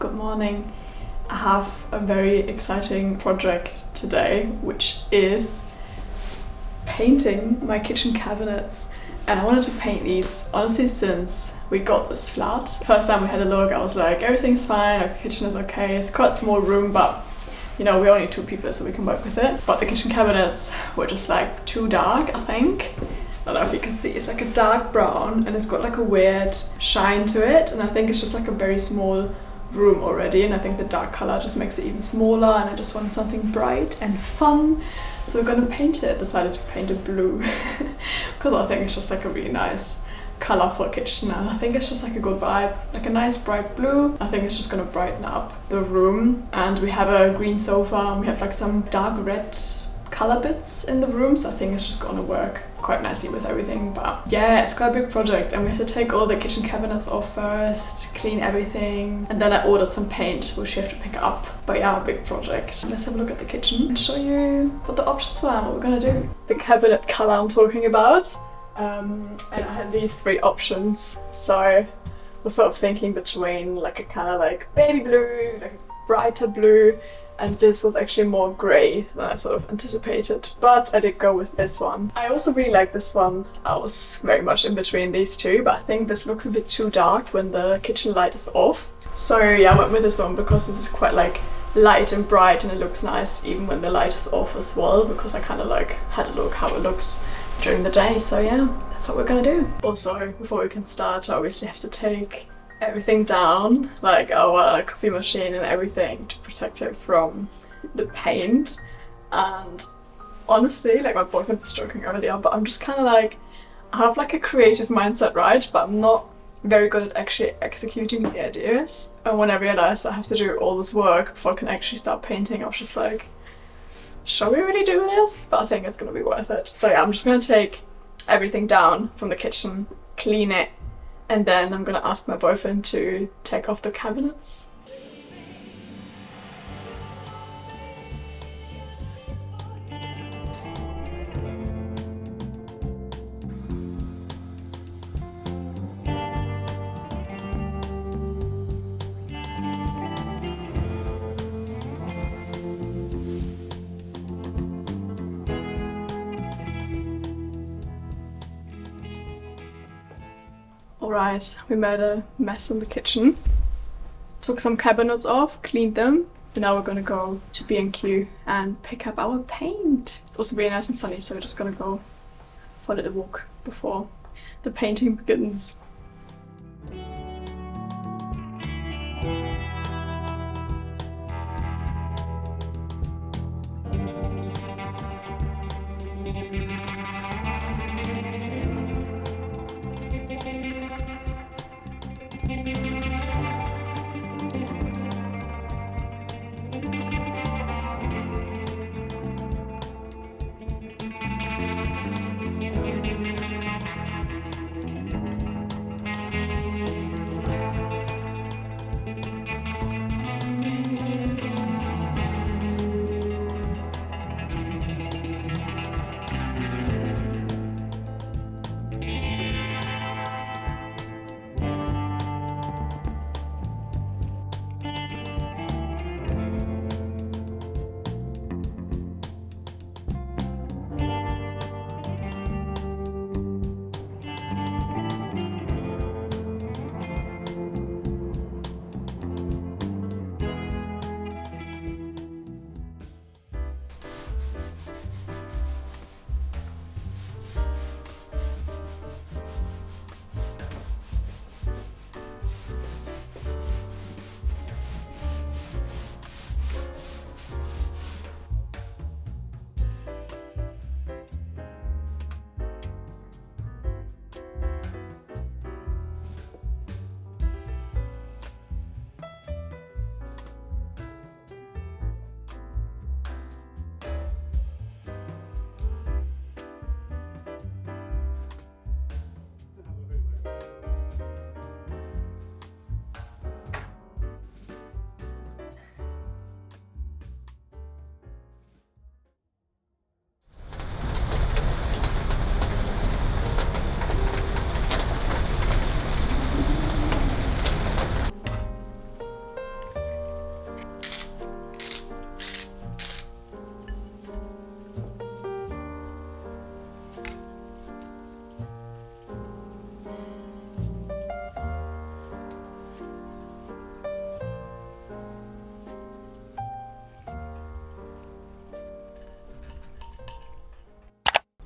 good morning. I have a very exciting project today, which is painting my kitchen cabinets. And I wanted to paint these honestly since we got this flat. First time we had a look, I was like, everything's fine, our kitchen is okay. It's quite a small room, but you know, we're only 2 people, so we can work with it. But the kitchen cabinets were just like too dark, I think. I don't know if you can see, it's like a dark brown and it's got like a weird shine to it. And I think it's just like a very small room already. And I think the dark color just makes it even smaller. And I just want something bright and fun. So we're gonna paint it. Decided to paint it blue because I think it's just like a really nice color for a kitchen, and I think it's just like a good vibe, like a nice bright blue. I think it's just gonna brighten up the room. And we have a green sofa and we have like some dark red color bits in the room, so I think it's just gonna work quite nicely with everything. But yeah, it's quite a big project and we have to take all the kitchen cabinets off first, clean everything, and then I ordered some paint which we have to pick up. But yeah, a big project. Let's have a look at the kitchen and show you what the options were and what we're gonna do. The cabinet color I'm talking about, and I had these 3 options, so I was sort of thinking between like a kind of like baby blue, like a brighter blue, and this was actually more grey than I sort of anticipated, but I did go with this one. I also really like this one. I was very much in between these 2, but I think this looks a bit too dark when the kitchen light is off. So yeah, I went with this one because this is quite like light and bright and it looks nice even when the light is off as well, because I kind of like had a look how it looks during the day. So yeah, that's what we're gonna do. Also, before we can start, I obviously have to take everything down, like our coffee machine and everything, to protect it from the paint. And honestly, like my boyfriend was joking earlier, but I'm just kind of like, I have like a creative mindset, right? But I'm not very good at actually executing the ideas. And when I realized I have to do all this work before I can actually start painting, I was just like, shall we really do this? But I think it's gonna be worth it. So yeah, I'm just gonna take everything down from the kitchen, clean it, and then I'm gonna ask my boyfriend to take off the cabinets. Alright, we made a mess in the kitchen. Took some cabinets off, cleaned them, and now we're gonna go to B&Q and pick up our paint. It's also really nice and sunny, so we're just gonna go for a little walk before the painting begins.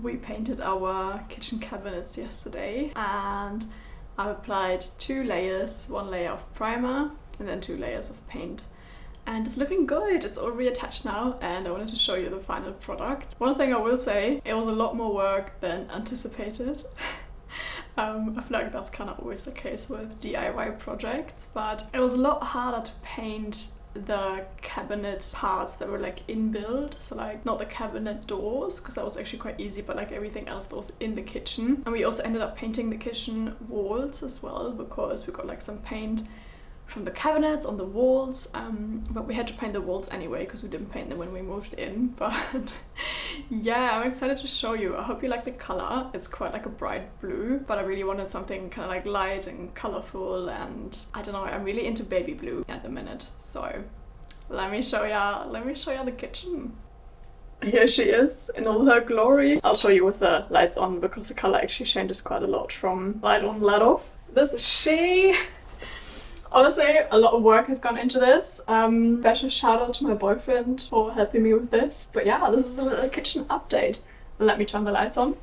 we painted our kitchen cabinets yesterday, and I've applied 2 layers, 1 layer of primer and then 2 layers of paint. And it's looking good. It's all reattached now, and I wanted to show you the final product. One thing I will say, it was a lot more work than anticipated. I feel like that's kind of always the case with DIY projects, but it was a lot harder to paint the cabinet parts that were like inbuilt, so like not the cabinet doors, because that was actually quite easy, but like everything else that was in the kitchen. And we also ended up painting the kitchen walls as well, because we got like some paint from the cabinets on the walls, but we had to paint the walls anyway because we didn't paint them when we moved in. But yeah, I'm excited to show you. I hope you like the color. It's quite like a bright blue, but I really wanted something kind of like light and colorful, and I don't know, I'm really into baby blue at the minute. So let me show ya the kitchen. Here she is in all her glory. I'll show you with the lights on because the color actually changes quite a lot from light on, light off. This is she. Honestly, a lot of work has gone into this. Special shout out to my boyfriend for helping me with this. But yeah, this is a little kitchen update. Let me turn the lights on.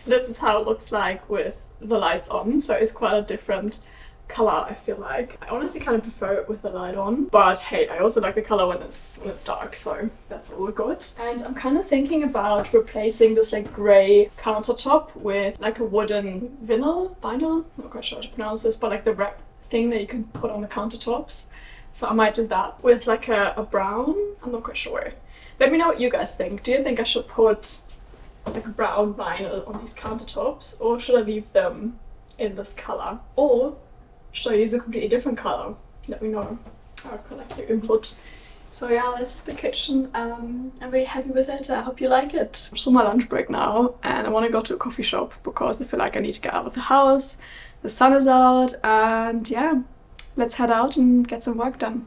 This is how it looks like with the lights on. So it's quite a different color, I feel like. I honestly kind of prefer it with the light on, but hey, I also like the color when it's dark, so that's all good. And I'm kind of thinking about replacing this like gray countertop with like a wooden vinyl, not quite sure how to pronounce this, but like the wrap thing that you can put on the countertops. So I might do that with like a brown. I'm not quite sure. Let me know what you guys think. Do you think I should put like a brown vinyl on these countertops, or should I leave them in this color, or should I use a completely different color? Let me know. I'll collect your input. So yeah, this is the kitchen. I'm really happy with it. I hope you like it. I'm still on my lunch break now, and I want to go to a coffee shop because I feel like I need to get out of the house. The sun is out, and yeah, let's head out and get some work done.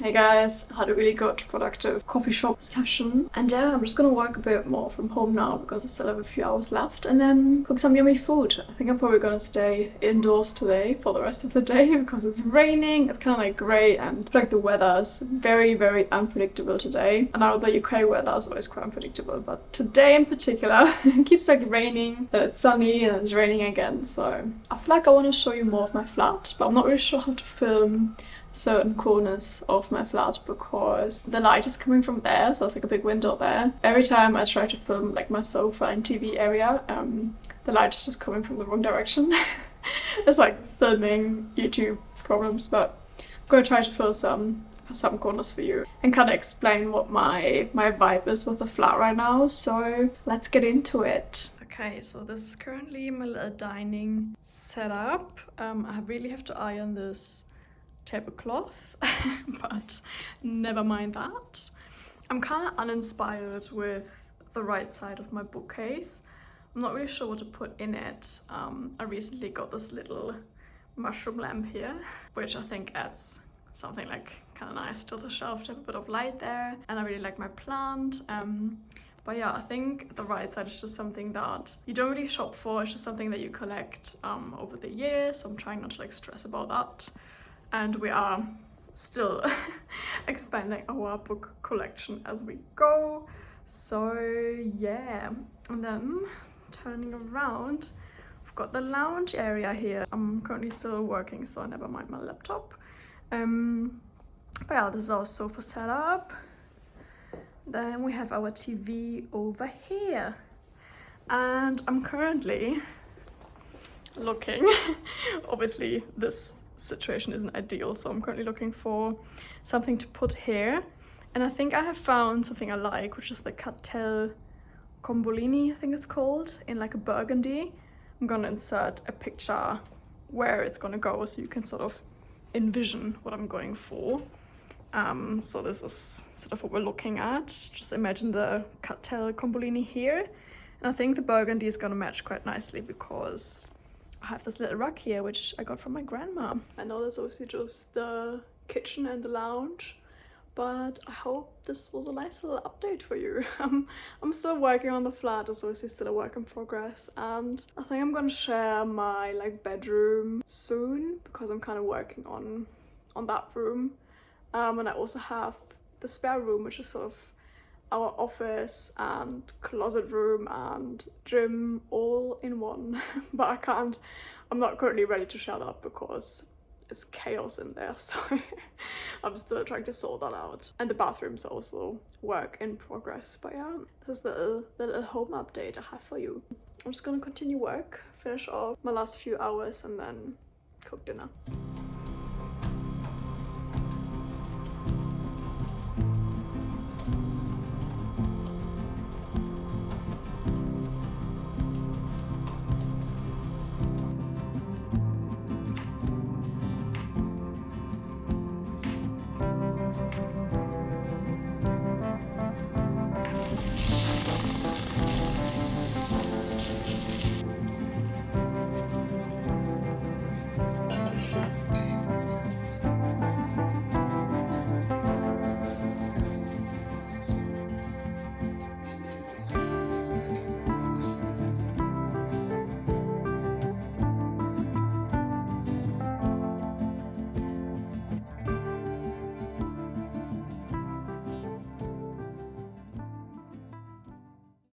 Hey guys, I had a really good productive coffee shop session, and yeah, I'm just gonna work a bit more from home now because I still have a few hours left, and then cook some yummy food. I think I'm probably gonna stay indoors today for the rest of the day because it's raining, it's kind of like grey, and like the weather is very, very unpredictable today. And now the UK weather is always quite unpredictable, but today in particular it keeps like raining, then it's sunny, and it's raining again. So I feel like I want to show you more of my flat, but I'm not really sure how to film certain corners of my flat because the light is coming from there, so it's like a big window there. Every time I try to film like my sofa and TV area, the light is just coming from the wrong direction. It's like filming YouTube problems, but I'm gonna try to film some corners for you and kind of explain what my vibe is with the flat right now. So let's get into it. Okay, so this is currently my little dining setup. I really have to iron this tablecloth, but never mind that. I'm kind of uninspired with the right side of my bookcase. I'm not really sure what to put in it. I recently got this little mushroom lamp here, which I think adds something like kind of nice to the shelf to have a bit of light there, and I really like my plant. But yeah, I think the right side is just something that you don't really shop for. It's just something that you collect over the years. So I'm trying not to like stress about that. And we are still expanding our book collection as we go. So yeah, and then turning around, we've got the lounge area here. I'm currently still working, so never mind my laptop. But yeah, this is our sofa setup. Then we have our TV over here. And I'm currently looking, obviously this situation isn't ideal, so I'm currently looking for something to put here, and I think I have found something I like, which is the Kartell componibili, I think it's called, in like a burgundy. I'm gonna insert a picture where it's gonna go so you can sort of envision what I'm going for. So this is sort of what we're looking at. Just imagine the kartell componibili here. And I think the burgundy is gonna match quite nicely because I have this little rug here, which I got from my grandma. I know that's obviously just the kitchen and the lounge, but I hope this was a nice little update for you. I'm still working on the flat, it's obviously still a work in progress, and I think I'm gonna share my like bedroom soon because I'm kind of working on that room. And I also have the spare room, which is sort of our office and closet room and gym all in one. But I'm not currently ready to share that because it's chaos in there, so I'm still trying to sort that out. And the bathrooms are also work in progress, but yeah, this is the little home update I have for you. I'm just gonna continue work, finish off my last few hours and then cook dinner.